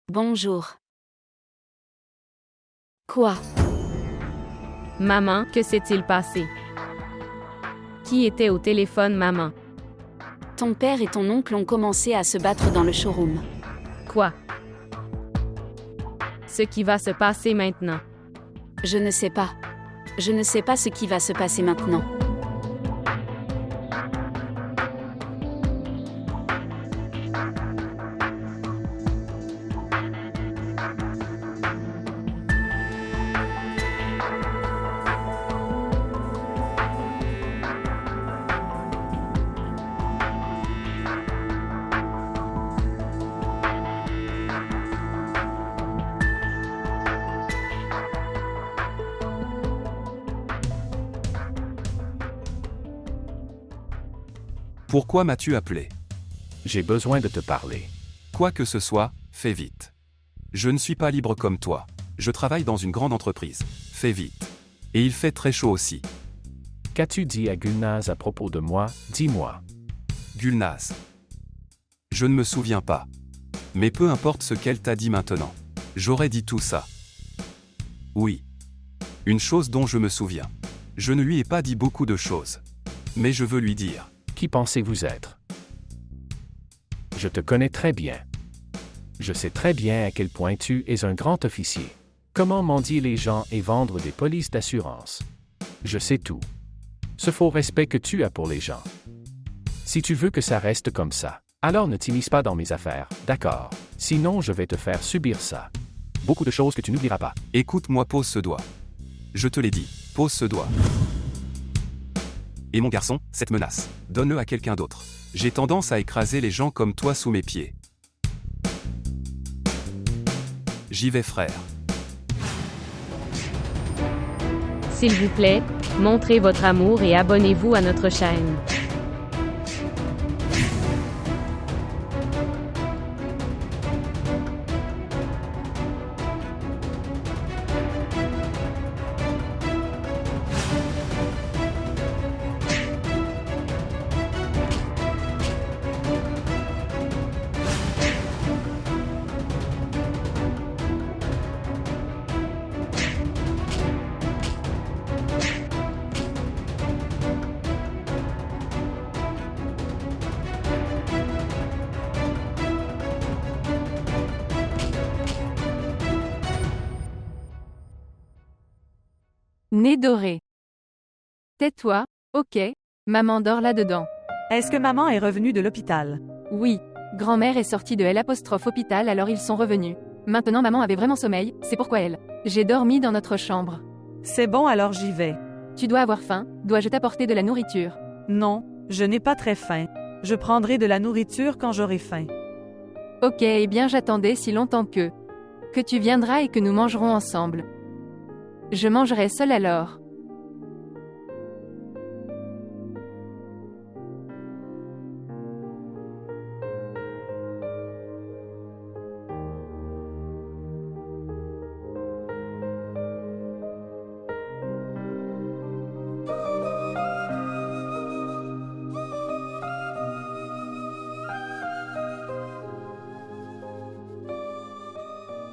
Bonjour. Quoi? Maman, que s'est-il passé? Qui était au téléphone, maman? Ton père et ton oncle ont commencé à se battre dans le showroom. Quoi? Ce qui va se passer maintenant. Je ne sais pas. Je ne sais pas ce qui va se passer maintenant. Pourquoi m'as-tu appelé? J'ai besoin de te parler. Quoi que ce soit, fais vite. Je ne suis pas libre comme toi. Je travaille dans une grande entreprise. Fais vite. Et il fait très chaud aussi. Qu'as-tu dit à Gulnaz à propos de moi? Dis-moi. Gulnaz. Je ne me souviens pas. Mais peu importe ce qu'elle t'a dit maintenant. J'aurais dit tout ça. Oui. Une chose dont je me souviens. Je ne lui ai pas dit beaucoup de choses. Mais je veux lui dire. Qui pensez-vous être? Je te connais très bien. Je sais très bien à quel point tu es un grand officier. Comment mendier les gens et vendre des polices d'assurance. Je sais tout. Ce faux respect que tu as pour les gens. Si tu veux que ça reste comme ça, alors ne t'immisce pas dans mes affaires, d'accord? Sinon je vais te faire subir ça. Beaucoup de choses que tu n'oublieras pas. Écoute-moi, pose ce doigt. Je te l'ai dit, pose ce doigt. Et mon garçon, cette menace, donne-le à quelqu'un d'autre. J'ai tendance à écraser les gens comme toi sous mes pieds. J'y vais, frère. S'il vous plaît, montrez votre amour et abonnez-vous à notre chaîne. Nez doré. Tais-toi, ok, maman dort là-dedans. Est-ce que maman est revenue de l'hôpital? Oui, grand-mère est sortie de L' hôpital alors ils sont revenus. Maintenant maman avait vraiment sommeil, c'est pourquoi elle. J'ai dormi dans notre chambre. C'est bon, alors j'y vais. Tu dois avoir faim, dois-je t'apporter de la nourriture? Non, je n'ai pas très faim. Je prendrai de la nourriture quand j'aurai faim. Ok, eh bien j'attendais si longtemps que tu viendras et que nous mangerons ensemble. Je mangerai seul alors.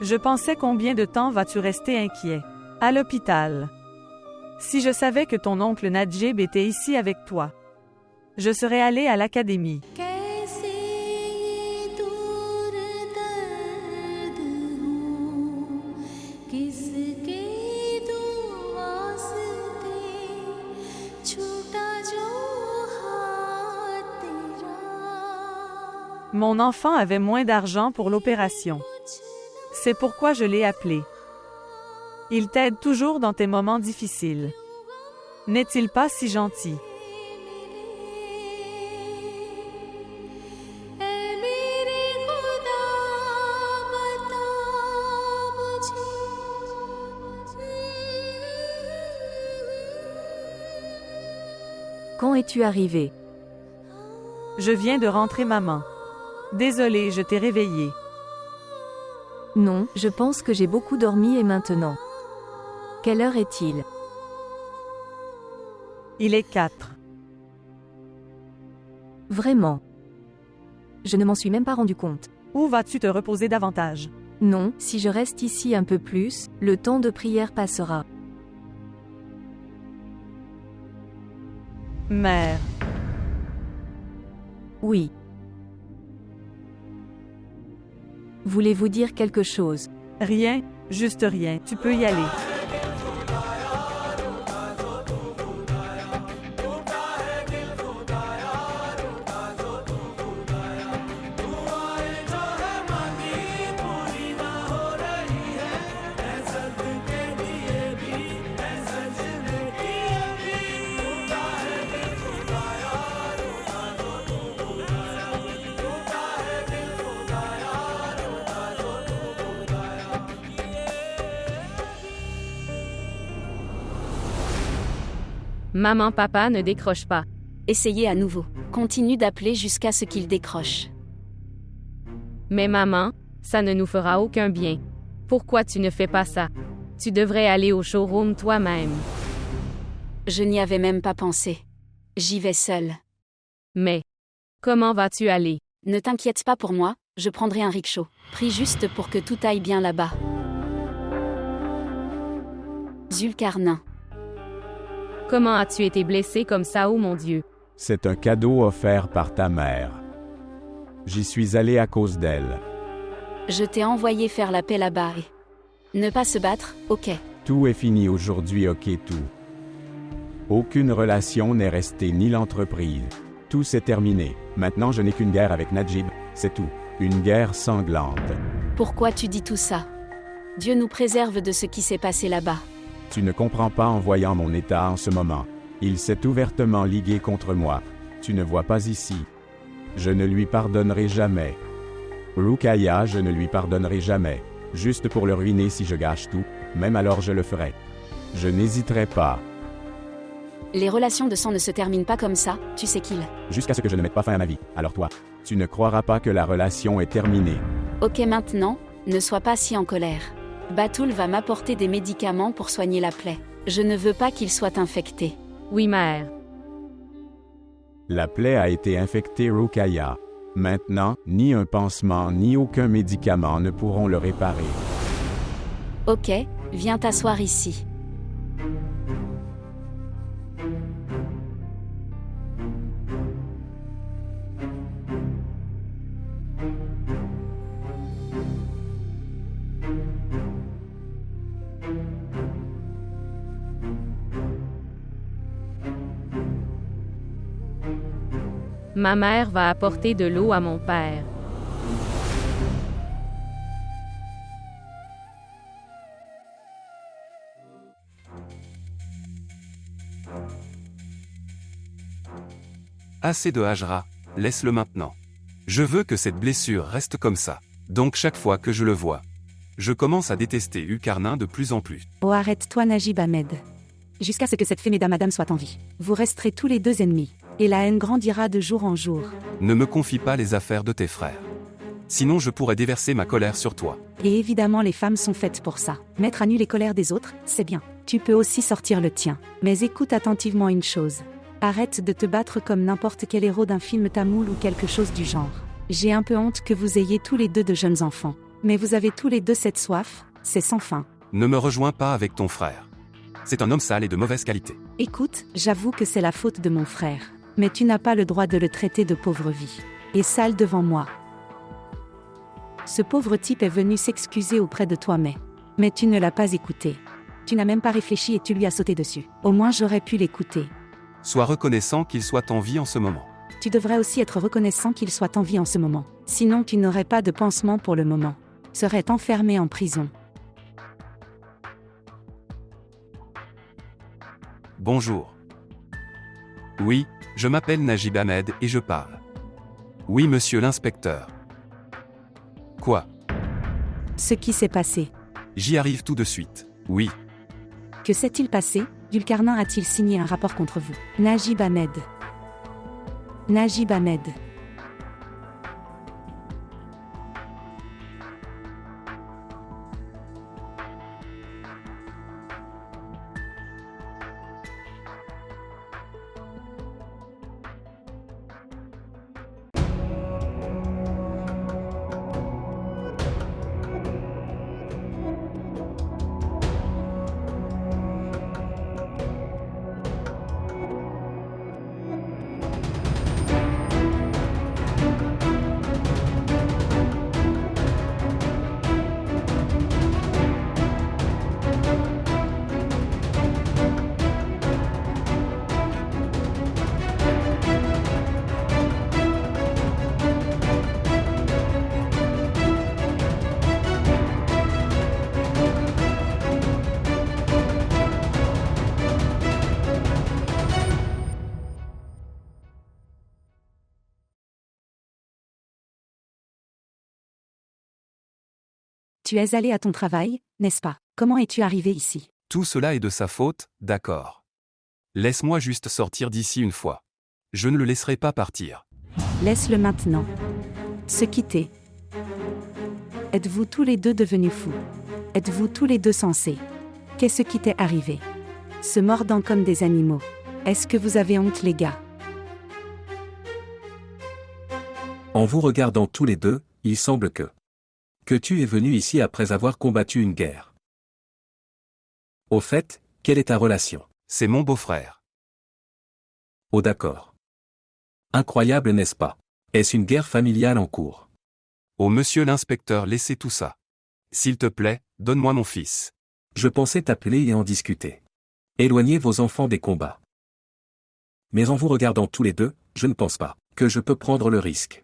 Je pensais combien de temps vas-tu rester inquiet? À l'hôpital. Si je savais que ton oncle Najib était ici avec toi, je serais allé à l'académie. Mon enfant avait moins d'argent pour l'opération. C'est pourquoi je l'ai appelé. Il t'aide toujours dans tes moments difficiles. N'est-il pas si gentil? Quand es-tu arrivé? Je viens de rentrer, maman. Désolée, je t'ai réveillée. Non, je pense que j'ai beaucoup dormi et maintenant. Quelle heure est-il? Il est 4. Vraiment. Je ne m'en suis même pas rendu compte. Où vas-tu te reposer davantage? Non, si je reste ici un peu plus, le temps de prière passera. Mère. Oui. Voulez-vous dire quelque chose? Rien, juste rien. Tu peux y aller. Maman, papa, ne décroche pas. Essayez à nouveau. Continue d'appeler jusqu'à ce qu'il décroche. Mais maman, ça ne nous fera aucun bien. Pourquoi tu ne fais pas ça? Tu devrais aller au showroom toi-même. Je n'y avais même pas pensé. J'y vais seule. Mais, comment vas-tu aller? Ne t'inquiète pas pour moi, je prendrai un rickshaw. Prie juste pour que tout aille bien là-bas. Zulkarnain. Comment as-tu été blessé comme ça, oh mon Dieu? C'est un cadeau offert par ta mère. J'y suis allé à cause d'elle. Je t'ai envoyé faire la paix là-bas et... Ne pas se battre, ok. Tout est fini aujourd'hui, ok tout. Aucune relation n'est restée ni l'entreprise. Tout s'est terminé. Maintenant je n'ai qu'une guerre avec Najib, c'est tout. Une guerre sanglante. Pourquoi tu dis tout ça? Dieu nous préserve de ce qui s'est passé là-bas. Tu ne comprends pas en voyant mon état en ce moment. Il s'est ouvertement ligué contre moi. Tu ne vois pas ici. Je ne lui pardonnerai jamais. Ruqayya, je ne lui pardonnerai jamais. Juste pour le ruiner si je gâche tout, même alors je le ferai. Je n'hésiterai pas. Les relations de sang ne se terminent pas comme ça, tu sais qu'il. Jusqu'à ce que je ne mette pas fin à ma vie. Alors toi, tu ne croiras pas que la relation est terminée. Ok maintenant, ne sois pas si en colère. Batoul va m'apporter des médicaments pour soigner la plaie. Je ne veux pas qu'il soit infecté. Oui, mère. La plaie a été infectée, Ruqayya. Maintenant, ni un pansement ni aucun médicament ne pourront le réparer. Ok, viens t'asseoir ici. Ma mère va apporter de l'eau à mon père. Assez de Hajra, laisse-le maintenant. Je veux que cette blessure reste comme ça. Donc chaque fois que je le vois, je commence à détester Zulkarnain de plus en plus. Oh arrête-toi Najib Ahmed. Jusqu'à ce que cette féméda madame soit en vie. Vous resterez tous les deux ennemis. Et la haine grandira de jour en jour. Ne me confie pas les affaires de tes frères. Sinon je pourrais déverser ma colère sur toi. Et évidemment les femmes sont faites pour ça. Mettre à nu les colères des autres, c'est bien. Tu peux aussi sortir le tien. Mais écoute attentivement une chose. Arrête de te battre comme n'importe quel héros d'un film tamoul ou quelque chose du genre. J'ai un peu honte que vous ayez tous les deux de jeunes enfants. Mais vous avez tous les deux cette soif, c'est sans fin. Ne me rejoins pas avec ton frère. C'est un homme sale et de mauvaise qualité. Écoute, j'avoue que c'est la faute de mon frère. Mais tu n'as pas le droit de le traiter de pauvre vie. Et sale devant moi. Ce pauvre type est venu s'excuser auprès de toi mais tu ne l'as pas écouté. Tu n'as même pas réfléchi et tu lui as sauté dessus. Au moins j'aurais pu l'écouter. Sois reconnaissant qu'il soit en vie en ce moment. Tu devrais aussi être reconnaissant qu'il soit en vie en ce moment. Sinon tu n'aurais pas de pansement pour le moment. Serait enfermé en prison. Bonjour. Oui, je m'appelle Najib Ahmed et je parle. Oui, monsieur l'inspecteur. Quoi? Ce qui s'est passé. J'y arrive tout de suite. Oui. Que s'est-il passé? Zulkarnain a-t-il signé un rapport contre vous? Najib Ahmed. Najib Ahmed. Tu es allé à ton travail, n'est-ce pas? Comment es-tu arrivé ici? Tout cela est de sa faute, d'accord. Laisse-moi juste sortir d'ici une fois. Je ne le laisserai pas partir. Laisse-le maintenant. Se quitter. Êtes-vous tous les deux devenus fous? Êtes-vous tous les deux sensés? Qu'est-ce qui t'est arrivé? Se mordant comme des animaux. Est-ce que vous avez honte, les gars? En vous regardant tous les deux, il semble que tu es venu ici après avoir combattu une guerre. Au fait, quelle est ta relation? C'est mon beau-frère. Oh d'accord. Incroyable, n'est-ce pas? Est-ce une guerre familiale en cours? Oh monsieur l'inspecteur, laissez tout ça. S'il te plaît, donne-moi mon fils. Je pensais t'appeler et en discuter. Éloignez vos enfants des combats. Mais en vous regardant tous les deux, je ne pense pas que je peux prendre le risque.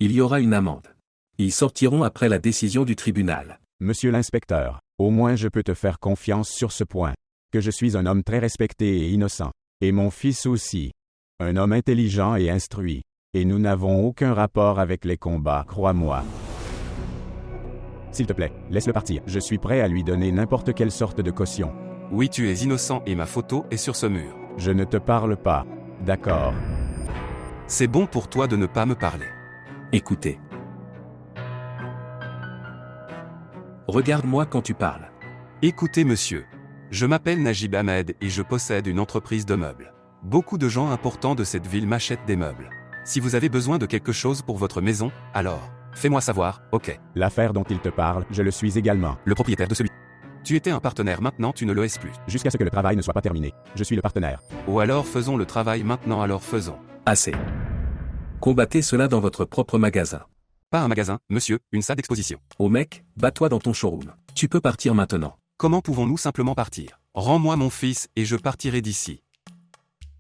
Il y aura une amende. Ils sortiront après la décision du tribunal. Monsieur l'inspecteur, au moins je peux te faire confiance sur ce point. Que je suis un homme très respecté et innocent. Et mon fils aussi. Un homme intelligent et instruit. Et nous n'avons aucun rapport avec les combats, crois-moi. S'il te plaît, laisse-le partir. Je suis prêt à lui donner n'importe quelle sorte de caution. Oui, tu es innocent et ma photo est sur ce mur. Je ne te parle pas. D'accord. C'est bon pour toi de ne pas me parler. Écoutez. Regarde-moi quand tu parles. Écoutez monsieur. Je m'appelle Najib Ahmed et je possède une entreprise de meubles. Beaucoup de gens importants de cette ville m'achètent des meubles. Si vous avez besoin de quelque chose pour votre maison, alors, fais-moi savoir, ok. L'affaire dont il te parle, je le suis également. Le propriétaire de celui. Tu étais un partenaire, maintenant tu ne le es plus. Jusqu'à ce que le travail ne soit pas terminé. Je suis le partenaire. Ou alors faisons le travail maintenant, alors faisons. Assez. Combattez cela dans votre propre magasin. Pas un magasin, monsieur, une salle d'exposition. Oh mec, bats-toi dans ton showroom. Tu peux partir maintenant. Comment pouvons-nous simplement partir? Rends-moi mon fils et je partirai d'ici.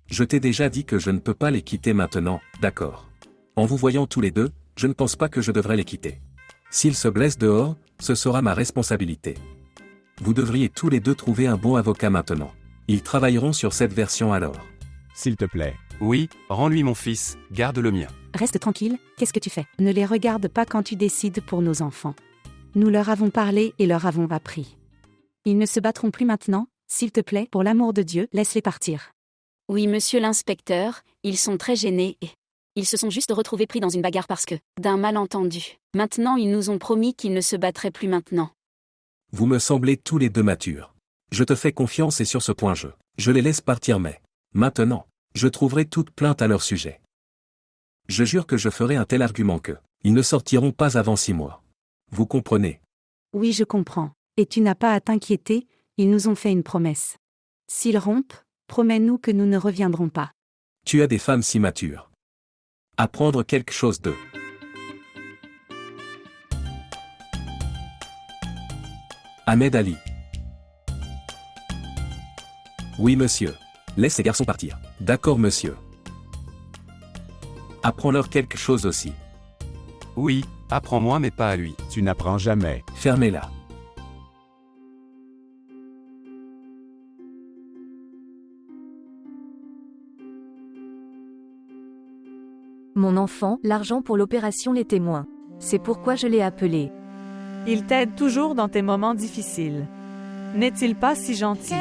Je t'ai déjà dit que je ne peux pas les quitter maintenant, d'accord. En vous voyant tous les deux, je ne pense pas que je devrais les quitter. S'ils se blessent dehors, ce sera ma responsabilité. Vous devriez tous les deux trouver un bon avocat maintenant. Ils travailleront sur cette version alors. S'il te plaît. Oui, rends-lui mon fils, garde le mien. Reste tranquille, qu'est-ce que tu fais? Ne les regarde pas quand tu décides pour nos enfants. Nous leur avons parlé et leur avons appris. Ils ne se battront plus maintenant, s'il te plaît, pour l'amour de Dieu, laisse-les partir. Oui, monsieur l'inspecteur, ils sont très gênés et... Ils se sont juste retrouvés pris dans une bagarre parce que, d'un malentendu. Maintenant ils nous ont promis qu'ils ne se battraient plus maintenant. Vous me semblez tous les deux matures. Je te fais confiance et sur ce point je les laisse partir mais... Maintenant, je trouverai toute plainte à leur sujet. Je jure que je ferai un tel argument que... Ils ne sortiront pas avant 6 mois. Vous comprenez? Oui, je comprends. Et tu n'as pas à t'inquiéter, ils nous ont fait une promesse. S'ils rompent, promets-nous que nous ne reviendrons pas. Tu as des femmes si matures. Apprendre quelque chose d'eux. Ahmed Ali. Oui, monsieur. Laisse ces garçons partir. D'accord, monsieur. Apprends-leur quelque chose aussi. Oui, apprends-moi mais pas à lui. Tu n'apprends jamais. Fermez-la. Mon enfant, l'argent pour l'opération Les Témoins. C'est pourquoi je l'ai appelé. Il t'aide toujours dans tes moments difficiles. N'est-il pas si gentil?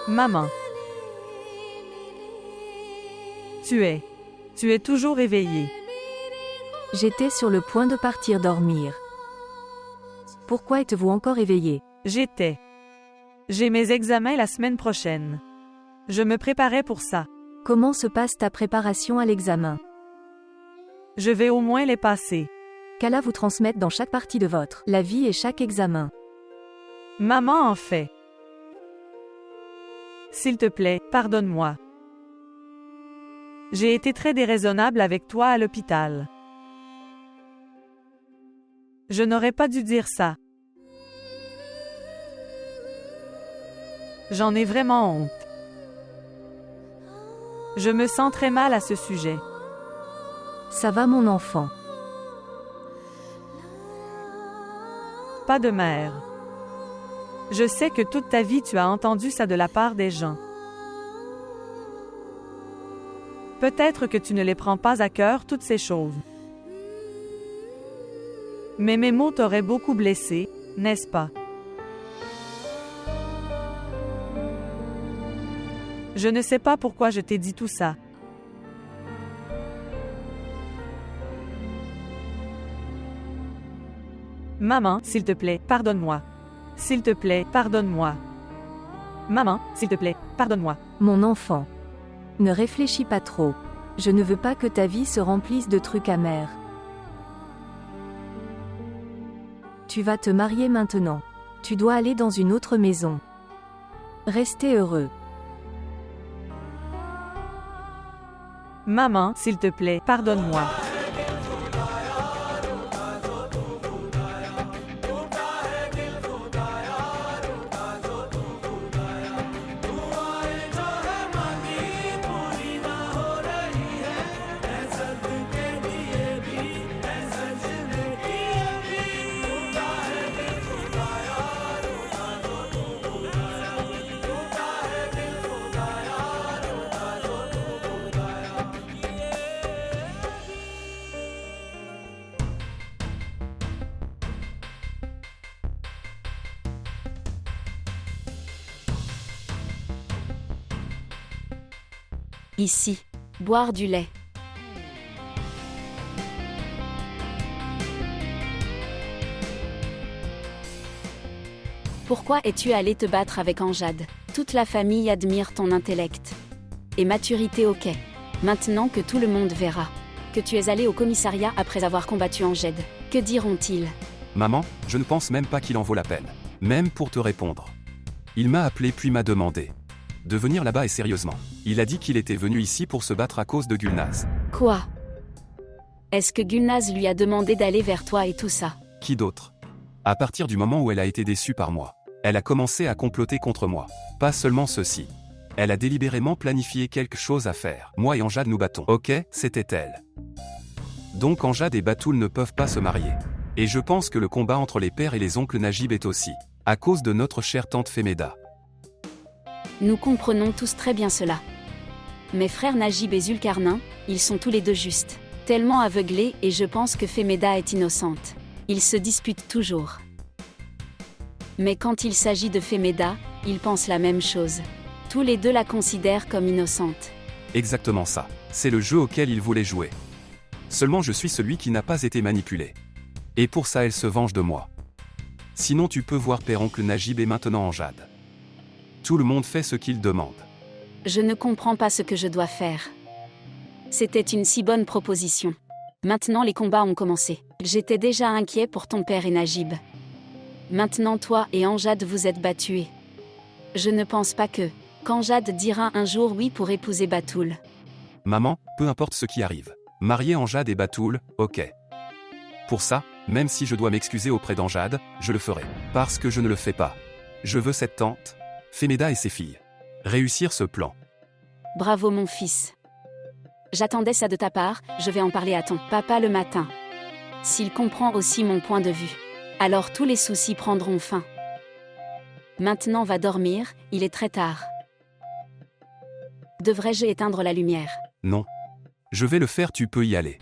Maman. Tu es toujours éveillée. J'étais sur le point de partir dormir. Pourquoi êtes-vous encore éveillé? J'ai mes examens la semaine prochaine. Je me préparais pour ça. Comment se passe ta préparation à l'examen? Je vais au moins les passer. Qu'Allah vous transmette dans chaque partie de la vie et chaque examen. Maman en fait. S'il te plaît, pardonne-moi. J'ai été très déraisonnable avec toi à l'hôpital. Je n'aurais pas dû dire ça. J'en ai vraiment honte. Je me sens très mal à ce sujet. Ça va mon enfant. Pas de mère. Je sais que toute ta vie tu as entendu ça de la part des gens. Peut-être que tu ne les prends pas à cœur toutes ces choses. Mais mes mots t'auraient beaucoup blessé, n'est-ce pas? Je ne sais pas pourquoi je t'ai dit tout ça. Maman, s'il te plaît, pardonne-moi. S'il te plaît, pardonne-moi. Maman, s'il te plaît, pardonne-moi. Mon enfant. Ne réfléchis pas trop. Je ne veux pas que ta vie se remplisse de trucs amers. Tu vas te marier maintenant. Tu dois aller dans une autre maison. Restez heureux. Maman, s'il te plaît, pardonne-moi. Ici. Boire du lait. Pourquoi es-tu allé te battre avec Anjad? Toute la famille admire ton intellect. Et maturité, ok. Maintenant que tout le monde verra que tu es allé au commissariat après avoir combattu Anjad, que diront-ils? Maman, je ne pense même pas qu'il en vaut la peine. Même pour te répondre. Il m'a appelé puis m'a demandé de venir là-bas et sérieusement. Il a dit qu'il était venu ici pour se battre à cause de Gulnaz. Quoi? Est-ce que Gulnaz lui a demandé d'aller vers toi et tout ça? Qui d'autre? À partir du moment où elle a été déçue par moi, elle a commencé à comploter contre moi. Pas seulement ceci. Elle a délibérément planifié quelque chose à faire. Moi et Anjad nous battons. Ok, c'était elle. Donc Anjad et Batoul ne peuvent pas se marier. Et je pense que le combat entre les pères et les oncles Najib est aussi à cause de notre chère tante Femeda. Nous comprenons tous très bien cela. Mes frères Najib et Zulkarnain, ils sont tous les deux justes, tellement aveuglés et je pense que Femeda est innocente. Ils se disputent toujours. Mais quand il s'agit de Femeda, ils pensent la même chose. Tous les deux la considèrent comme innocente. Exactement ça. C'est le jeu auquel ils voulaient jouer. Seulement je suis celui qui n'a pas été manipulé. Et pour ça elle se venge de moi. Sinon tu peux voir père-oncle Najib et maintenant Anjad. Tout le monde fait ce qu'il demande. Je ne comprends pas ce que je dois faire. C'était une si bonne proposition. Maintenant les combats ont commencé. J'étais déjà inquiet pour ton père et Najib. Maintenant toi et Anjad vous êtes battus. Je ne pense pas qu'Anjad dira un jour oui pour épouser Batoul. Maman, peu importe ce qui arrive. Marier Anjad et Batoul, ok. Pour ça, même si je dois m'excuser auprès d'Anjad, je le ferai. Parce que je ne le fais pas. Je veux cette tante, Femeda et ses filles. Réussir ce plan. Bravo mon fils. J'attendais ça de ta part, je vais en parler à ton papa le matin. S'il comprend aussi mon point de vue, alors tous les soucis prendront fin. Maintenant va dormir, il est très tard. Devrais-je éteindre la lumière? Non. Je vais le faire, tu peux y aller.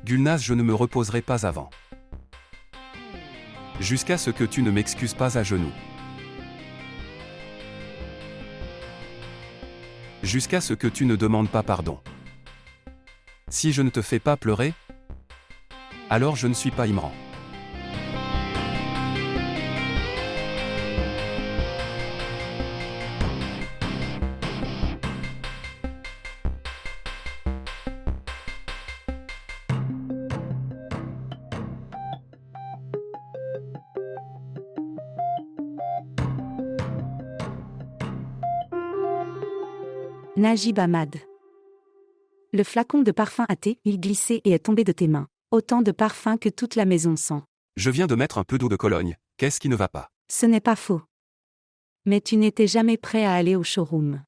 Gulnaz, je ne me reposerai pas avant. Jusqu'à ce que tu ne m'excuses pas à genoux. Jusqu'à ce que tu ne demandes pas pardon. Si je ne te fais pas pleurer, alors je ne suis pas Imran. Najib Ahmad. Le flacon de parfum il glissé et est tombé de tes mains. Autant de parfum que toute la maison sent. Je viens de mettre un peu d'eau de Cologne, qu'est-ce qui ne va pas? Ce n'est pas faux. Mais tu n'étais jamais prêt à aller au showroom.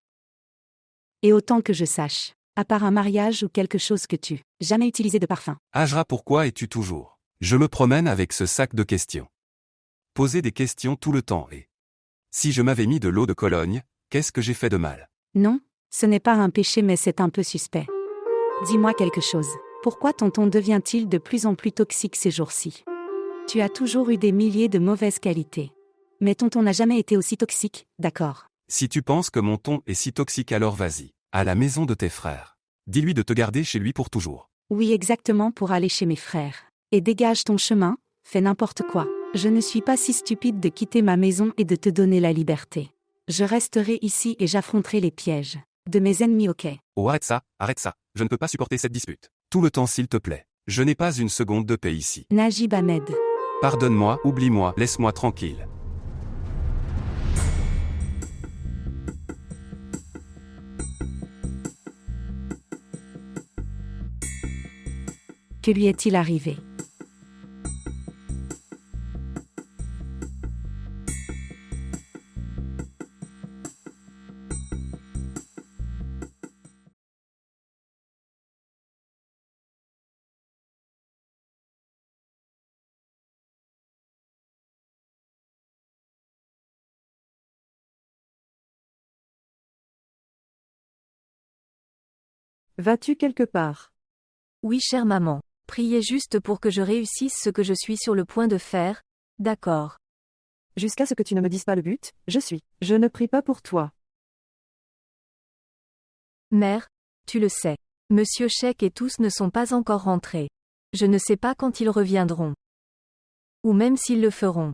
Et autant que je sache, à part un mariage ou quelque chose que tu jamais utilisé de parfum. Ajra, pourquoi es-tu toujours? Je me promène avec ce sac de questions. Poser des questions tout le temps et... Si je m'avais mis de l'eau de Cologne, qu'est-ce que j'ai fait de mal? Non, ce n'est pas un péché mais c'est un peu suspect. Dis-moi quelque chose. Pourquoi ton ton devient-il de plus en plus toxique ces jours-ci? Tu as toujours eu des milliers de mauvaises qualités. Mais ton ton n'a jamais été aussi toxique, d'accord? Si tu penses que mon ton est si toxique alors vas-y, à la maison de tes frères. Dis-lui de te garder chez lui pour toujours. Oui, exactement, pour aller chez mes frères. Et dégage ton chemin, fais n'importe quoi. Je ne suis pas si stupide de quitter ma maison et de te donner la liberté. Je resterai ici et j'affronterai les pièges de mes ennemis, ok? Oh, arrête ça, je ne peux pas supporter cette dispute. Tout le temps s'il te plaît. Je n'ai pas une seconde de paix ici. Najib Ahmed. Pardonne-moi, oublie-moi, laisse-moi tranquille. Que lui est-il arrivé? Vas-tu quelque part? Oui, chère maman. Priez juste pour que je réussisse ce que je suis sur le point de faire, d'accord. Jusqu'à ce que tu ne me dises pas le but, je suis. Je ne prie pas pour toi. Mère, tu le sais. Monsieur Sheikh et tous ne sont pas encore rentrés. Je ne sais pas quand ils reviendront. Ou même s'ils le feront.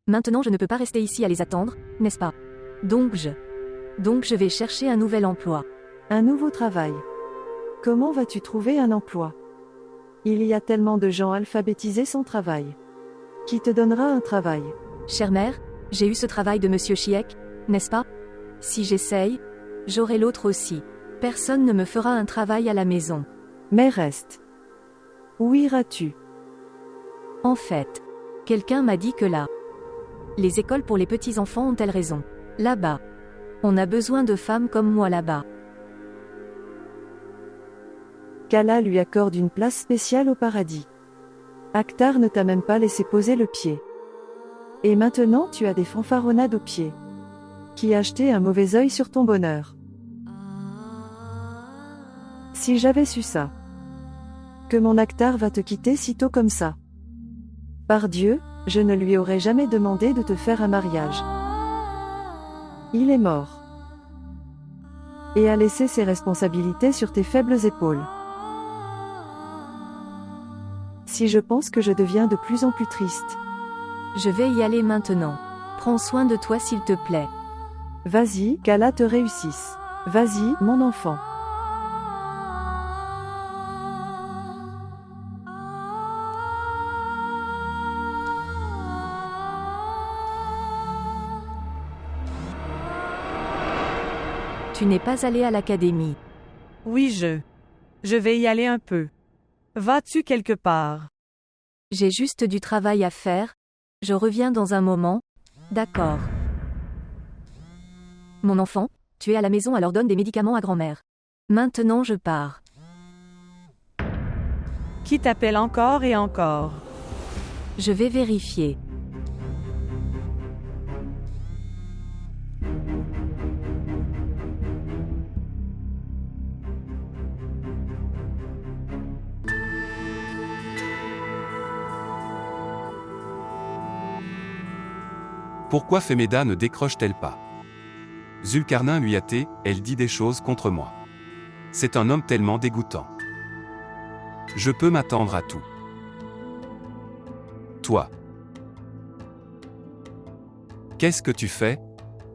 Maintenant je ne peux pas rester ici à les attendre, n'est-ce pas? Donc je vais chercher un nouvel emploi. Un nouveau travail. Comment vas-tu trouver un emploi? Il y a tellement de gens alphabétisés sans travail. Qui te donnera un travail? Chère mère, j'ai eu ce travail de Monsieur Sheikh, n'est-ce pas? Si j'essaye, j'aurai l'autre aussi. Personne ne me fera un travail à la maison. Mais reste. Où iras-tu? En fait, quelqu'un m'a dit que là. Les écoles pour les petits-enfants ont-elles raison? Là-bas. On a besoin de femmes comme moi là-bas. Qu'Allah lui accorde une place spéciale au paradis. Akhtar ne t'a même pas laissé poser le pied. Et maintenant tu as des fanfaronnades aux pieds. Qui a jeté un mauvais œil sur ton bonheur? Si j'avais su ça. Que mon Akhtar va te quitter si tôt comme ça. Par Dieu, je ne lui aurais jamais demandé de te faire un mariage. Il est mort. Et a laissé ses responsabilités sur tes faibles épaules. Si je pense que je deviens de plus en plus triste. Je vais y aller maintenant. Prends soin de toi s'il te plaît. Vas-y, qu'Allah te réussisse. Vas-y, mon enfant. Tu n'es pas allé à l'académie. Oui, je vais y aller un peu. Vas-tu quelque part? J'ai juste du travail à faire. Je reviens dans un moment. D'accord. Mon enfant, tu es à la maison, alors donne des médicaments à grand-mère. Maintenant je pars. Qui t'appelle encore et encore? Je vais vérifier. Pourquoi Femeda ne décroche-t-elle pas? Zulkarnain lui hâté, elle dit des choses contre moi. C'est un homme tellement dégoûtant. Je peux m'attendre à tout. Toi. Qu'est-ce que tu fais?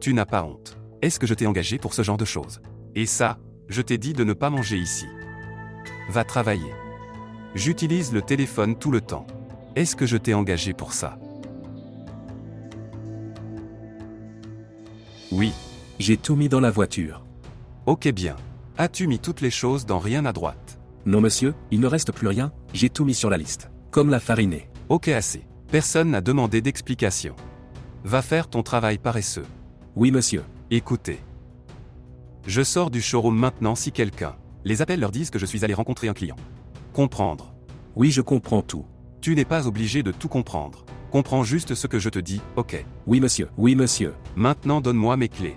Tu n'as pas honte. Est-ce que je t'ai engagé pour ce genre de choses? Et ça, je t'ai dit de ne pas manger ici. Va travailler. J'utilise le téléphone tout le temps. Est-ce que je t'ai engagé pour ça? Oui. J'ai tout mis dans la voiture. Ok bien. As-tu mis toutes les choses dans rien à droite? Non monsieur, il ne reste plus rien, j'ai tout mis sur la liste. Comme la farinée. Ok assez. Personne n'a demandé d'explication. Va faire ton travail paresseux. Oui, monsieur. Écoutez. Je sors du showroom maintenant si quelqu'un. Les appels leur disent que je suis allé rencontrer un client. Comprendre. Oui, je comprends tout. Tu n'es pas obligé de tout comprendre. Comprends juste ce que je te dis, ok. Oui, monsieur. Oui, monsieur. Maintenant donne-moi mes clés.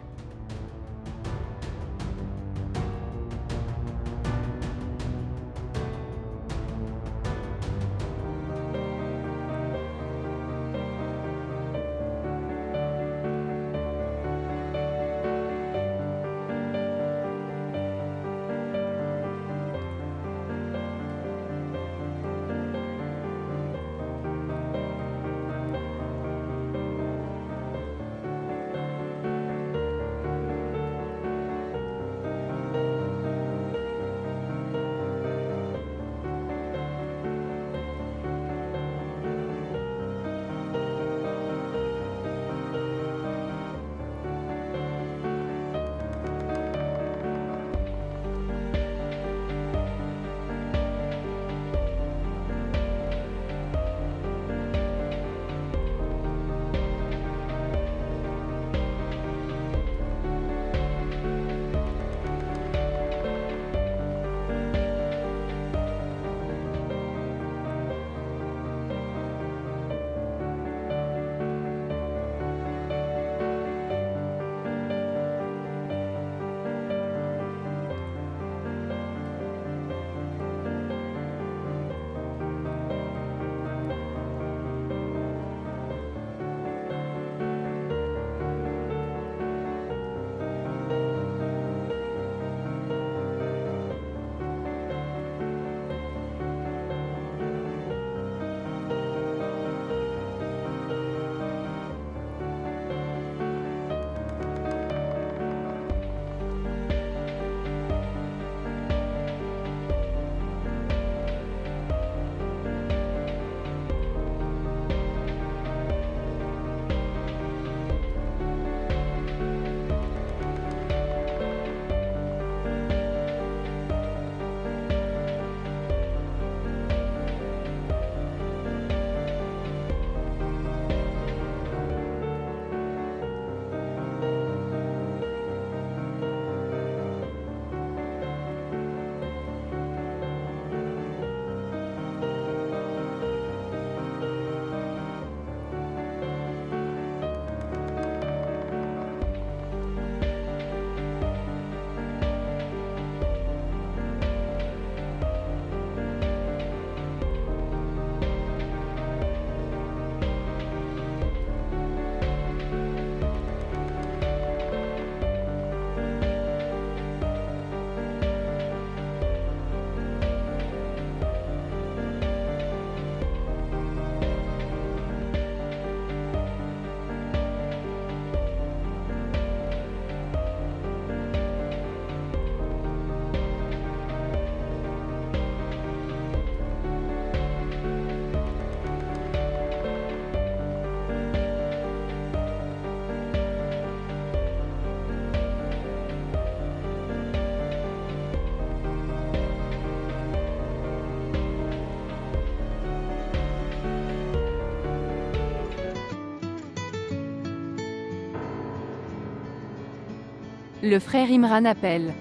Le frère Imran appelle.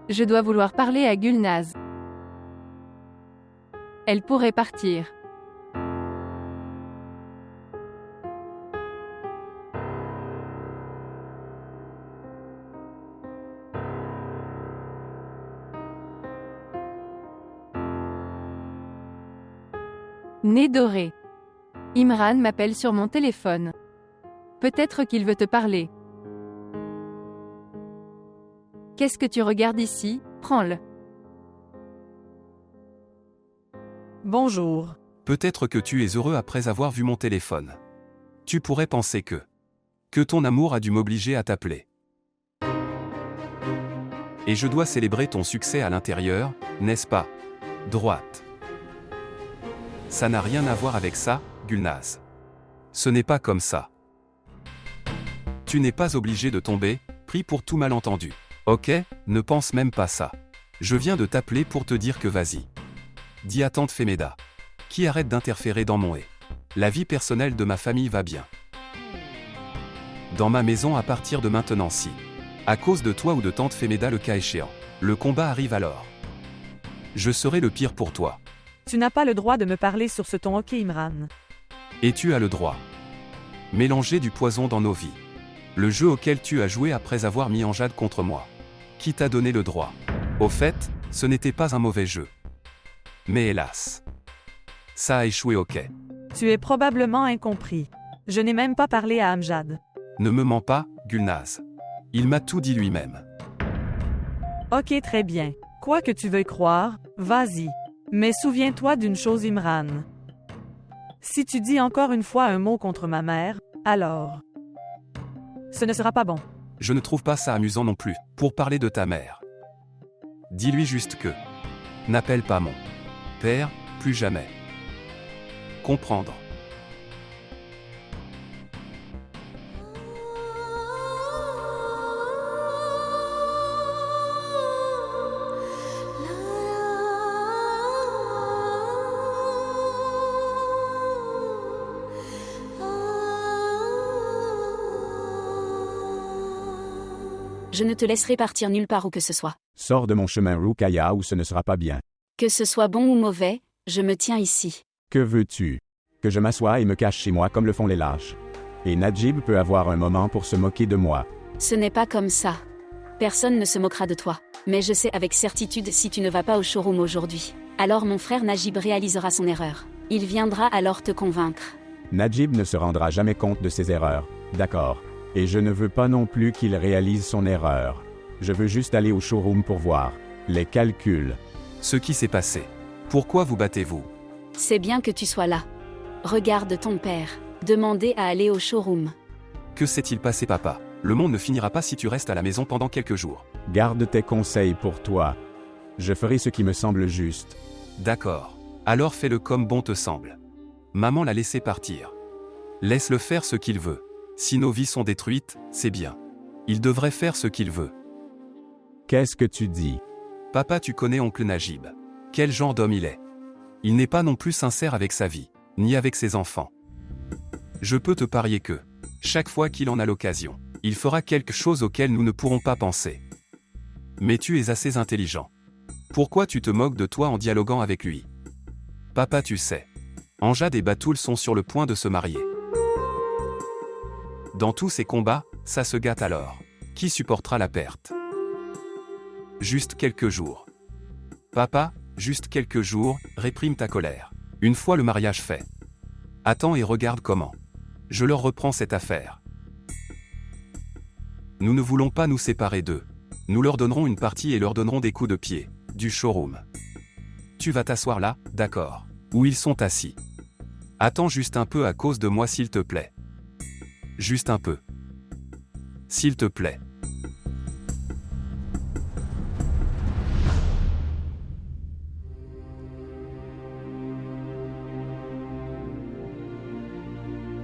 Je dois vouloir parler à Gulnaz. Elle pourrait partir. Nez doré. Imran m'appelle sur mon téléphone. Peut-être qu'il veut te parler. Qu'est-ce que tu regardes ici? Prends-le. Bonjour. Peut-être que tu es heureux après avoir vu mon téléphone. Tu pourrais penser que ton amour a dû m'obliger à t'appeler. Et je dois célébrer ton succès à l'intérieur, n'est-ce pas? Droite. Ça n'a rien à voir avec ça, Gulnaz. Ce n'est pas comme ça. Tu n'es pas obligé de tomber, pris pour tout malentendu. Ok, ne pense même pas ça. Je viens de t'appeler pour te dire que vas-y. Dis à tante Femeda Qui arrête d'interférer dans mon la vie personnelle de ma famille va bien. Dans ma maison à partir de maintenant si. À cause de toi ou de tante Femeda le cas échéant. Le combat arrive alors. Je serai le pire pour toi. Tu n'as pas le droit de me parler sur ce ton, ok Imran. Et tu as le droit. Mélanger du poison dans nos vies. Le jeu auquel tu as joué après avoir mis Amjad contre moi. Qui t'a donné le droit? Au fait, ce n'était pas un mauvais jeu. Mais hélas. Ça a échoué, ok. Tu es probablement incompris. Je n'ai même pas parlé à Amjad. Ne me mens pas, Gulnaz. Il m'a tout dit lui-même. Ok, très bien. Quoi que tu veuilles croire, vas-y. Mais souviens-toi d'une chose, Imran. Si tu dis encore une fois un mot contre ma mère, alors... ce ne sera pas bon. Je ne trouve pas ça amusant non plus, pour parler de ta mère. Dis-lui juste que... n'appelle pas mon père, plus jamais. Comprendre. Je ne te laisserai partir nulle part où que ce soit. Sors de mon chemin, Ruqayya, ou ce ne sera pas bien. Que ce soit bon ou mauvais, je me tiens ici. Que veux-tu? Que je m'assoie et me cache chez moi comme le font les lâches. Et Najib peut avoir un moment pour se moquer de moi. Ce n'est pas comme ça. Personne ne se moquera de toi. Mais je sais avec certitude si tu ne vas pas au showroom aujourd'hui. Alors mon frère Najib réalisera son erreur. Il viendra alors te convaincre. Najib ne se rendra jamais compte de ses erreurs. D'accord. Et je ne veux pas non plus qu'il réalise son erreur. Je veux juste aller au showroom pour voir les calculs. Ce qui s'est passé. Pourquoi vous battez-vous? C'est bien que tu sois là. Regarde ton père. Demandez à aller au showroom. Que s'est-il passé, papa? Le monde ne finira pas si tu restes à la maison pendant quelques jours. Garde tes conseils pour toi. Je ferai ce qui me semble juste. D'accord. Alors fais-le comme bon te semble. Maman l'a laissé partir. Laisse-le faire ce qu'il veut. Si nos vies sont détruites, c'est bien. Il devrait faire ce qu'il veut. Qu'est-ce que tu dis? Papa, tu connais oncle Najib. Quel genre d'homme il est? Il n'est pas non plus sincère avec sa vie, ni avec ses enfants. Je peux te parier que, chaque fois qu'il en a l'occasion, il fera quelque chose auquel nous ne pourrons pas penser. Mais tu es assez intelligent. Pourquoi tu te moques de toi en dialoguant avec lui? Papa, tu sais. Amjad et Batoul sont sur le point de se marier. Dans tous ces combats, ça se gâte alors. Qui supportera la perte? Juste quelques jours. Papa, juste quelques jours, réprime ta colère. Une fois le mariage fait. Attends et regarde comment. Je leur reprends cette affaire. Nous ne voulons pas nous séparer d'eux. Nous leur donnerons une partie et leur donnerons des coups de pied. Du showroom. Tu vas t'asseoir là, d'accord. Où ils sont assis. Attends juste un peu à cause de moi s'il te plaît. Juste un peu. S'il te plaît.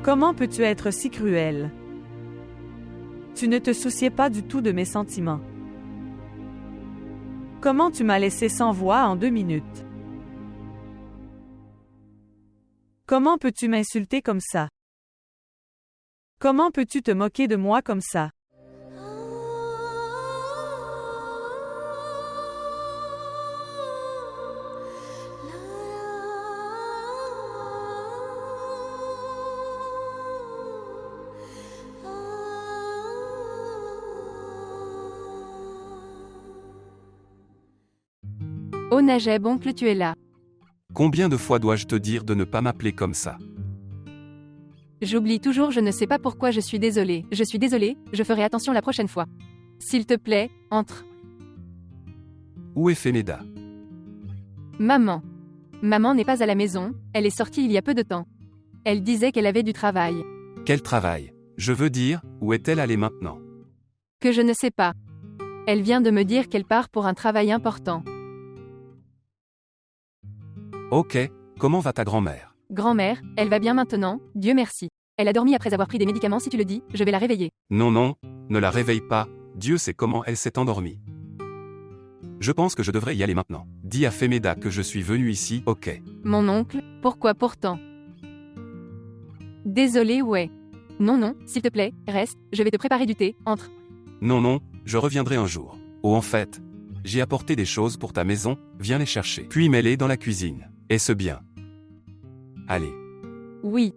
Comment peux-tu être si cruel? Tu ne te souciais pas du tout de mes sentiments. Comment tu m'as laissé sans voix en 2 minutes? Comment peux-tu m'insulter comme ça? Comment peux-tu te moquer de moi comme ça? Oh Najib, oncle, tu es là. Combien de fois dois-je te dire de ne pas m'appeler comme ça? J'oublie toujours, je ne sais pas pourquoi, je suis désolée. Je suis désolée, je ferai attention la prochaine fois. S'il te plaît, entre. Où est Femeda? Maman. Maman n'est pas à la maison, elle est sortie il y a peu de temps. Elle disait qu'elle avait du travail. Quel travail? Je veux dire, où est-elle allée maintenant? Que je ne sais pas. Elle vient de me dire qu'elle part pour un travail important. Ok, comment va ta grand-mère? Grand-mère, elle va bien maintenant, Dieu merci. Elle a dormi après avoir pris des médicaments, si tu le dis, je vais la réveiller. Non, non, ne la réveille pas, Dieu sait comment elle s'est endormie. Je pense que je devrais y aller maintenant. Dis à Femeda que je suis venu ici, ok. Mon oncle, pourquoi pourtant? Désolé, ouais. Non, non, s'il te plaît, reste, je vais te préparer du thé, entre. Non, non, je reviendrai un jour. Oh, en fait, j'ai apporté des choses pour ta maison, viens les chercher. Puis mets-les dans la cuisine. Est-ce bien? Allez. Oui.